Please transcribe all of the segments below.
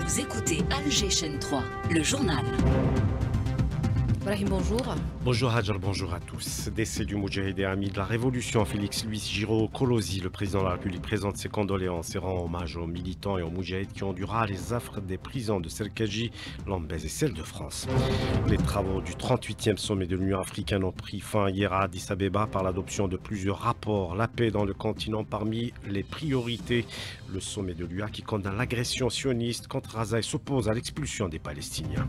Vous écoutez Alger Chaîne 3, le journal. Brahim, bonjour. Bonjour Hadjar, bonjour à tous. Décès du Moudjahid et ami de la Révolution, Félix Louis Giraud Kolosi, le président de la République, présente ses condoléances et rend hommage aux militants et aux Moudjahids qui ont dû râler les affres des prisons de Serkaji, Lambez et celle de France. Les travaux du 38e sommet de l'Union africaine ont pris fin hier à Addis Abeba par l'adoption de plusieurs rapports. La paix dans le continent parmi les priorités. Le sommet de l'UA qui condamne l'agression sioniste contre Gaza et s'oppose à l'expulsion des Palestiniens.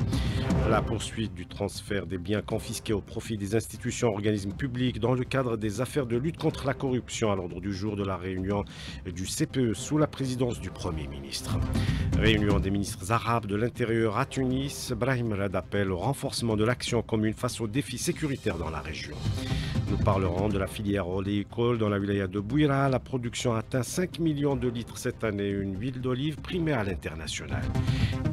La poursuite du transfert des biens confisqués au profit des institutions et organismes publics dans le cadre des affaires de lutte contre la corruption à l'ordre du jour de la réunion du CPE sous la présidence du Premier ministre. Réunion des ministres arabes de l'Intérieur à Tunis. Brahim Rad appelle au renforcement de l'action commune face aux défis sécuritaires dans la région. Nous parlerons de la filière oléicole dans la wilaya de Bouira. La production atteint 5 millions de litres cette année, une huile d'olive primée à l'international.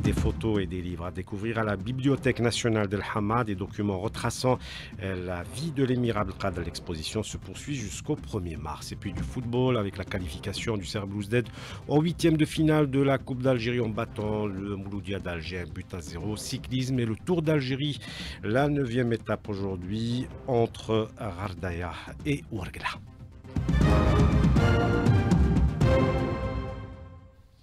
Des photos et des livres à découvrir à la Bibliothèque nationale d'El Hamad, des documents retraçant la vie de l'émir Abdelkader. L'exposition se poursuit jusqu'au 1er mars. Et puis du football avec la qualification du Serre Belouizdad au 8e de finale de la Coupe d'Algérie en battant le Mouloudia d'Alger, 1-0. Cyclisme et le Tour d'Algérie, la 9e étape aujourd'hui entre Ghardaya et Ouargla.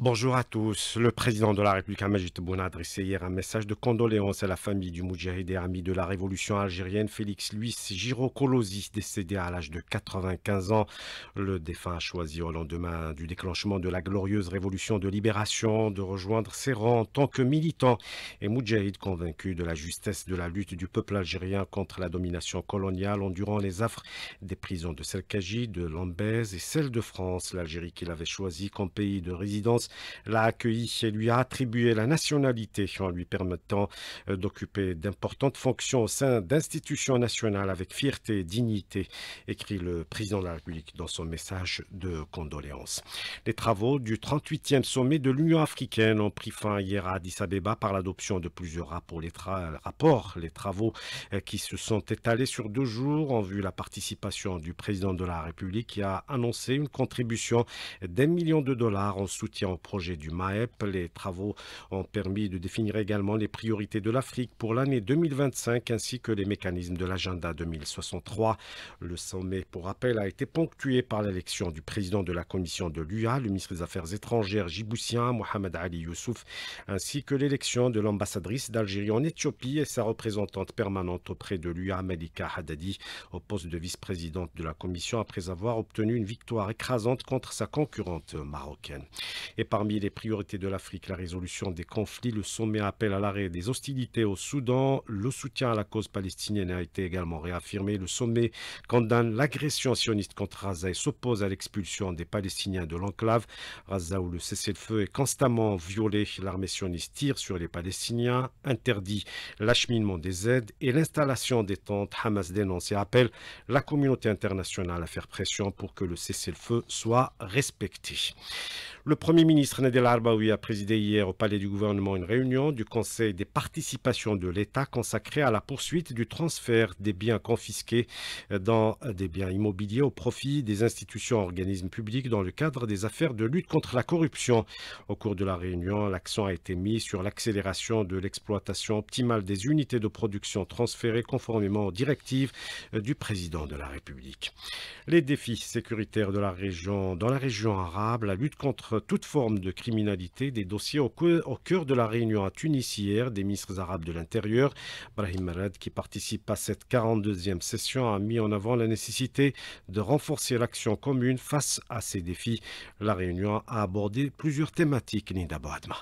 Bonjour à tous. Le président de la République, Majid Tebboune, a adressé hier un message de condoléances à la famille du Moudjahid et ami de la révolution algérienne, Félix Louis Giraud Kolosi, décédé à l'âge de 95 ans. Le défunt a choisi au lendemain du déclenchement de la glorieuse révolution de libération de rejoindre ses rangs en tant que militant et Moudjahid convaincu de la justesse de la lutte du peuple algérien contre la domination coloniale endurant les affres des prisons de Serkaji, de Lambez et celle de France. L'Algérie qu'il avait choisi comme pays de résidence l'a accueilli et lui a attribué la nationalité en lui permettant d'occuper d'importantes fonctions au sein d'institutions nationales avec fierté et dignité, écrit le président de la République dans son message de condoléances. Les travaux du 38e sommet de l'Union africaine ont pris fin hier à Addis Abeba par l'adoption de plusieurs rapports. Les travaux qui se sont étalés sur 2 jours ont vu la participation du président de la République qui a annoncé une contribution d'1 million de dollars en soutien au projet du MAEP. Les travaux ont permis de définir également les priorités de l'Afrique pour l'année 2025 ainsi que les mécanismes de l'agenda 2063. Le sommet, pour rappel, a été ponctué par l'élection du président de la commission de l'UA, le ministre des Affaires étrangères djiboutien Mohamed Ali Youssouf, ainsi que l'élection de l'ambassadrice d'Algérie en Éthiopie et sa représentante permanente auprès de l'UA, Malika Haddadi, au poste de vice-présidente de la commission après avoir obtenu une victoire écrasante contre sa concurrente marocaine. Et parmi les priorités de l'Afrique, la résolution des conflits, le sommet appelle à l'arrêt des hostilités au Soudan. Le soutien à la cause palestinienne a été également réaffirmé. Le sommet condamne l'agression sioniste contre Gaza et s'oppose à l'expulsion des Palestiniens de l'enclave. Gaza où le cessez-le-feu est constamment violé. L'armée sioniste tire sur les Palestiniens, interdit l'acheminement des aides et l'installation des tentes. Hamas dénonce et appelle la communauté internationale à faire pression pour que le cessez-le-feu soit respecté. Le Premier ministre Nadel Arbaoui a présidé hier au palais du gouvernement une réunion du Conseil des participations de l'État consacrée à la poursuite du transfert des biens confisqués dans des biens immobiliers au profit des institutions et organismes publics dans le cadre des affaires de lutte contre la corruption. Au cours de la réunion, l'accent a été mis sur l'accélération de l'exploitation optimale des unités de production transférées conformément aux directives du président de la République. Les défis sécuritaires de la région, dans la région arabe, la lutte contre toute forme de criminalité, des dossiers au cœur de la réunion à Tunis hier des ministres arabes de l'Intérieur. Brahim Rad, qui participe à cette 42e session, a mis en avant la nécessité de renforcer l'action commune face à ces défis. La réunion a abordé plusieurs thématiques. Nida Boadma.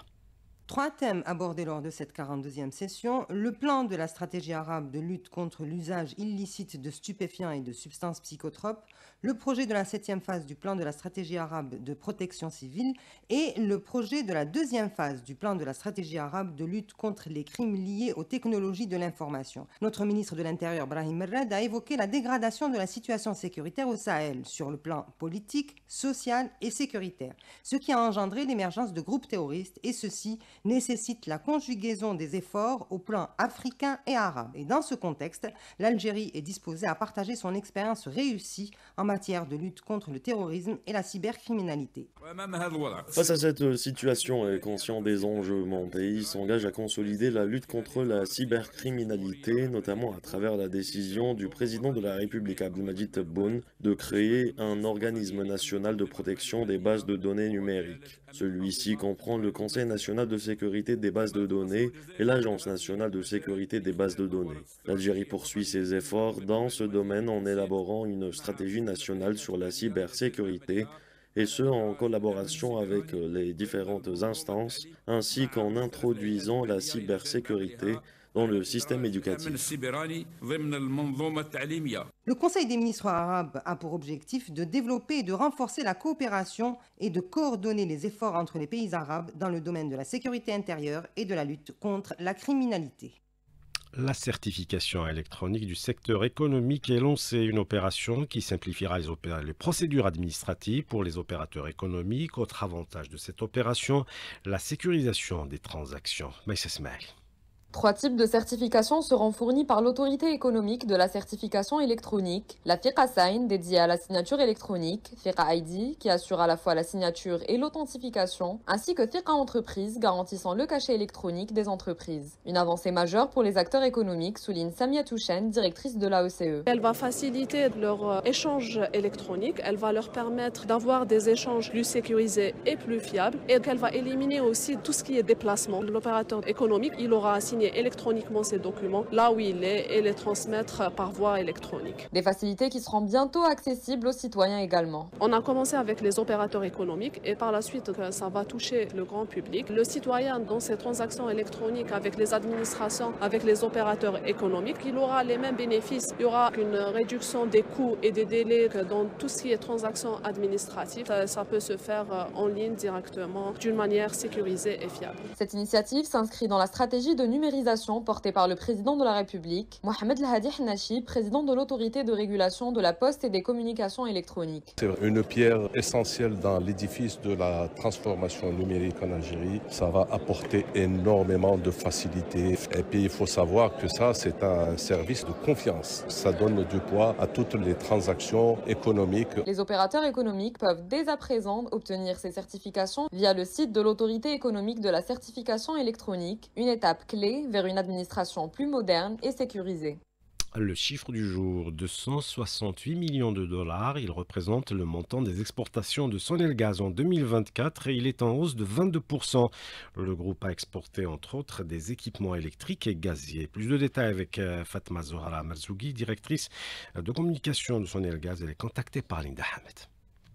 3 thèmes abordés lors de cette 42e session. Le plan de la stratégie arabe de lutte contre l'usage illicite de stupéfiants et de substances psychotropes, le projet de la 7e phase du plan de la stratégie arabe de protection civile et le projet de la 2e phase du plan de la stratégie arabe de lutte contre les crimes liés aux technologies de l'information. Notre ministre de l'Intérieur, Brahim Rad, a évoqué la dégradation de la situation sécuritaire au Sahel sur le plan politique, social et sécuritaire, ce qui a engendré l'émergence de groupes terroristes et ceux-ci nécessite la conjugaison des efforts au plan africain et arabe. Et dans ce contexte, l'Algérie est disposée à partager son expérience réussie en matière de lutte contre le terrorisme et la cybercriminalité. Face à cette situation et conscient des enjeux, mon pays s'engage à consolider la lutte contre la cybercriminalité, notamment à travers la décision du président de la République Abdelmadjid Tebboune de créer un organisme national de protection des bases de données numériques. Celui-ci comprend le Conseil national de sécurité des bases de données et l'Agence nationale de sécurité des bases de données. L'Algérie poursuit ses efforts dans ce domaine en élaborant une stratégie nationale sur la cybersécurité, et ce en collaboration avec les différentes instances, ainsi qu'en introduisant la cybersécurité dans le système éducatif. Le Conseil des ministres arabes a pour objectif de développer et de renforcer la coopération et de coordonner les efforts entre les pays arabes dans le domaine de la sécurité intérieure et de la lutte contre la criminalité. La certification électronique du secteur économique est lancée, une opération qui simplifiera les procédures administratives pour les opérateurs économiques. Autre avantage de cette opération, la sécurisation des transactions. Maïs Esmaël. 3 types de certifications seront fournis par l'autorité économique de la certification électronique. La Fiqa Sign, dédiée à la signature électronique, Fiqa ID, qui assure à la fois la signature et l'authentification, ainsi que Fiqa Entreprise, garantissant le cachet électronique des entreprises. Une avancée majeure pour les acteurs économiques, souligne Samia Touchen, directrice de l'AECE. Elle va faciliter leur échange électronique, elle va leur permettre d'avoir des échanges plus sécurisés et plus fiables, et qu'elle va éliminer aussi tout ce qui est déplacement. L'opérateur économique, il aura à signer électroniquement ces documents là où il est et les transmettre par voie électronique. Des facilités qui seront bientôt accessibles aux citoyens également. On a commencé avec les opérateurs économiques et par la suite ça va toucher le grand public. Le citoyen dans ses transactions électroniques avec les administrations, avec les opérateurs économiques, il aura les mêmes bénéfices. Il y aura une réduction des coûts et des délais dans tout ce qui est transactions administratives. Ça peut se faire en ligne directement d'une manière sécurisée et fiable. Cette initiative s'inscrit dans la stratégie de numérisation portée par le président de la République, Mohamed El Hadi Hannachi, président de l'autorité de régulation de la poste et des communications électroniques. C'est une pierre essentielle dans l'édifice de la transformation numérique en Algérie. Ça va apporter énormément de facilité. Et puis il faut savoir que ça, c'est un service de confiance. Ça donne du poids à toutes les transactions économiques. Les opérateurs économiques peuvent dès à présent obtenir ces certifications via le site de l'autorité économique de la certification électronique, une étape clé vers une administration plus moderne et sécurisée. Le chiffre du jour, 268 millions de dollars, il représente le montant des exportations de Sonelgaz en 2024 et il est en hausse de 22%. Le groupe a exporté entre autres des équipements électriques et gaziers. Plus de détails avec Fatma Zohara Marzougi, directrice de communication de Sonelgaz. Elle est contactée par Linda Hamed.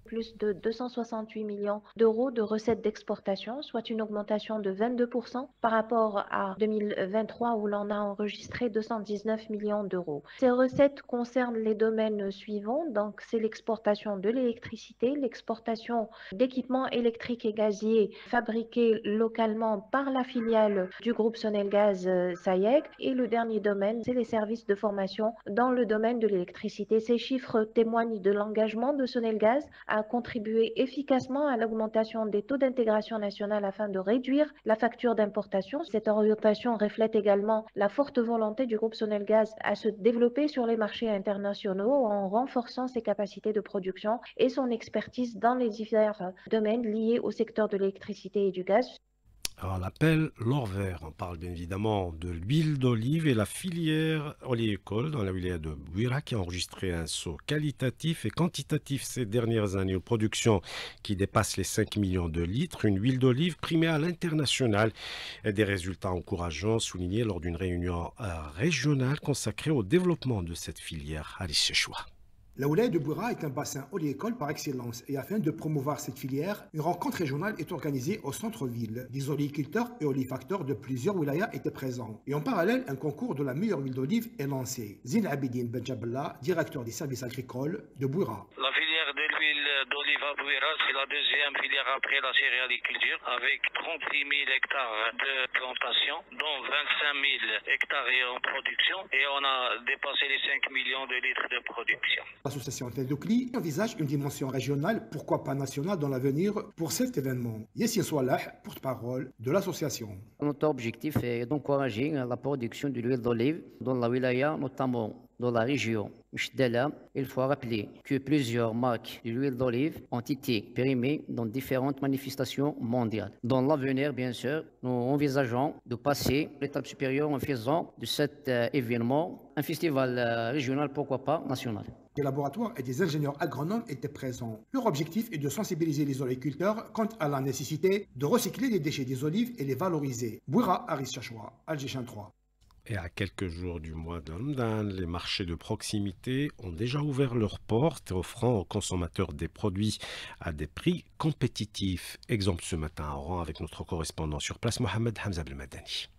Plus de 268 millions d'euros de recettes d'exportation, soit une augmentation de 22% par rapport à 2023 où l'on a enregistré 219 millions d'euros. Ces recettes concernent les domaines suivants, donc c'est l'exportation de l'électricité, l'exportation d'équipements électriques et gaziers fabriqués localement par la filiale du groupe Sonelgaz SAIEG, et le dernier domaine, c'est les services de formation dans le domaine de l'électricité. Ces chiffres témoignent de l'engagement de Sonelgaz à contribuer efficacement à l'augmentation des taux d'intégration nationale afin de réduire la facture d'importation. Cette orientation reflète également la forte volonté du groupe Sonelgaz à se développer sur les marchés internationaux en renforçant ses capacités de production et son expertise dans les divers domaines liés au secteur de l'électricité et du gaz. Alors, on l'appelle l'or vert. On parle bien évidemment de l'huile d'olive et la filière oléicole dans la wilaya de Bouira qui a enregistré un saut qualitatif et quantitatif ces dernières années, une production qui dépasse les 5 millions de litres, une huile d'olive primée à l'international et des résultats encourageants soulignés lors d'une réunion régionale consacrée au développement de cette filière. Alice Chechoua. La wilaya de Bouira est un bassin oléicole par excellence et afin de promouvoir cette filière, une rencontre régionale est organisée au centre-ville. Des oléiculteurs et oléifacteurs de plusieurs wilayas étaient présents. Et en parallèle, un concours de la meilleure huile d'olive est lancé. Zine Abidine Benjabella, directeur des services agricoles de Bouira. La filière de l'huile d'olive à Bouira, c'est la deuxième filière après la céréaliculture, avec 36 000 hectares de plantation, dont 25 000 hectares en production, et on a dépassé les 5 millions de litres de production. L'association Tendokli envisage une dimension régionale, pourquoi pas nationale dans l'avenir, pour cet événement. Yassine Soualah, porte-parole de l'association. Notre objectif est d'encourager la production de l'huile d'olive dans la wilaya, notamment dans la région Mchdala. Il faut rappeler que plusieurs marques de l'huile d'olive ont été périmées dans différentes manifestations mondiales. Dans l'avenir, bien sûr, nous envisageons de passer l'étape supérieure en faisant de cet événement un festival régional, pourquoi pas national. Des laboratoires et des ingénieurs agronomes étaient présents. Leur objectif est de sensibiliser les oléiculteurs quant à la nécessité de recycler les déchets des olives et les valoriser. Bouira, Aris Chachoua, Algéchin 3. Et à quelques jours du mois de Ramadan, les marchés de proximité ont déjà ouvert leurs portes, offrant aux consommateurs des produits à des prix compétitifs. Exemple ce matin à Oran avec notre correspondant sur place, Mohamed Hamza Belmadani.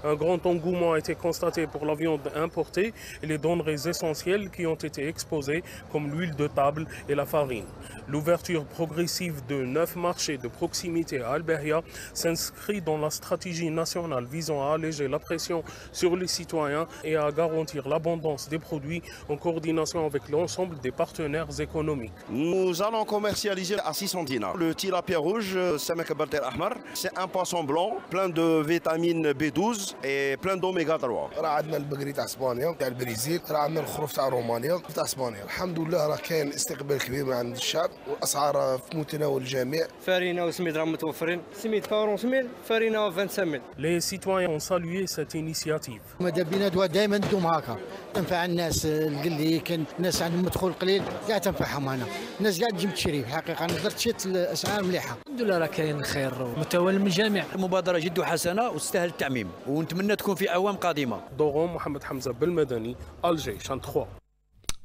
Un grand engouement a été constaté pour la viande importée et les denrées essentielles qui ont été exposées comme l'huile de table et la farine. L'ouverture progressive de 9 marchés de proximité à Al-Behia s'inscrit dans la stratégie nationale visant à alléger la pression sur les citoyens et à garantir l'abondance des produits en coordination avec l'ensemble des partenaires économiques. Nous allons commercialiser à 600 dinars. Le tilapia rouge, c'est un poisson blanc plein de vitamine B12 et plein d'oméga 3. عندنا البقري تاع اسبانيا تاع البرازيل، عندنا الخروف تاع رومانيا تاع اسبانيا. الحمد لله راه كاين استقبال كبير من عند الشعب والاسعار في متناول الجميع. فارينه وسميد راه متوفرين، سميد 40000 فارينه 25000. Les citoyens ont salué cette initiative. ماذا بينا دائما تدوم هكا، تنفع الناس القلي كان الناس عندهم مدخول قليل كاع تنفعهم انا، الناس كاع تجي تشري في الحقيقه انا درت شيت الاسعار مليحه. الحمد لله راه كاين خير متوالي من الجميع. المبادره جد حسنه وتستاهل التعميم ونتمنى تكون في أعوام قادمة. Doron Mohamed Hamza Belmadani, Alger, Chan 3.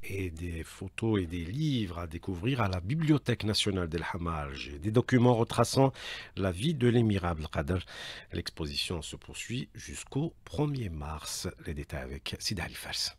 Et des photos et des livres à découvrir à la Bibliothèque nationale d'El Hama à Alger. Des documents retraçant la vie de l'émir Abdelkader. L'exposition se poursuit jusqu'au 1er mars. Les détails avec Sida Alifers.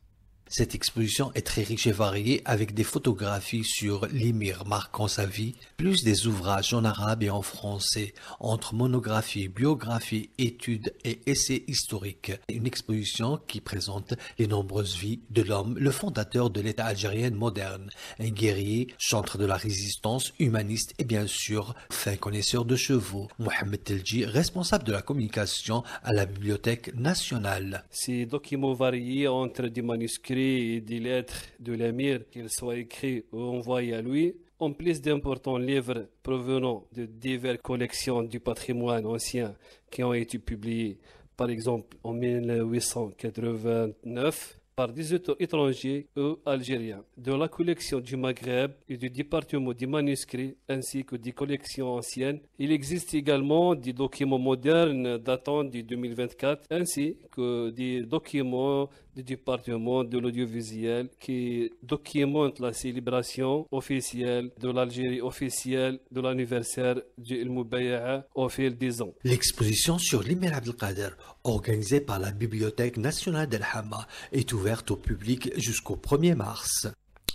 Cette exposition est très riche et variée avec des photographies sur l'émir marquant sa vie, plus des ouvrages en arabe et en français, entre monographies, biographies, études et essais historiques. Une exposition qui présente les nombreuses vies de l'homme, le fondateur de l'État algérien moderne, un guerrier, chantre de la résistance, humaniste et bien sûr, fin connaisseur de chevaux. Mohamed Telji, responsable de la communication à la Bibliothèque nationale. Ces documents variés entre des manuscrits et des lettres de l'émir, qu'ils soient écrits ou envoyés à lui, en plus d'importants livres provenant de diverses collections du patrimoine ancien qui ont été publiés, par exemple en 1889, par des auteurs étrangers ou algériens, de la collection du Maghreb et du département des manuscrits ainsi que des collections anciennes. Il existe également des documents modernes datant de 2024 ainsi que des documents du département de l'audiovisuel qui documentent la célébration officielle de l'Algérie officielle de l'anniversaire du El-Moubaya'a au fil des ans. L'exposition sur l'émir Abdelkader, organisée par la Bibliothèque nationale d'El Hama, est ouverte au public jusqu'au 1er mars.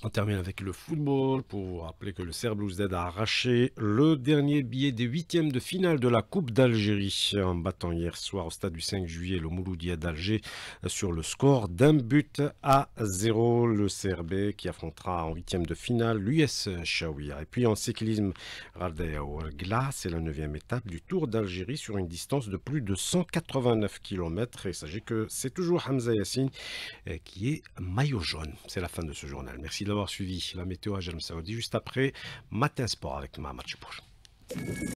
On termine avec le football pour rappeler que le Serbe Ouzed a arraché le dernier billet des huitièmes de finale de la Coupe d'Algérie en battant hier soir au stade du 5 juillet le Mouloudia d'Alger sur le score d'1-0. Le CRB qui affrontera en huitième de finale l'US Chaouia. Et puis en cyclisme, Raldea Ouargla, c'est la 9e étape du Tour d'Algérie sur une distance de plus de 189 km. Et sachez que c'est toujours Hamza Yassine qui est maillot jaune. C'est la fin de ce journal. Merci d'avoir suivi la météo à Jalm Saoudi juste après Matin Sport avec Mahamat Chipour.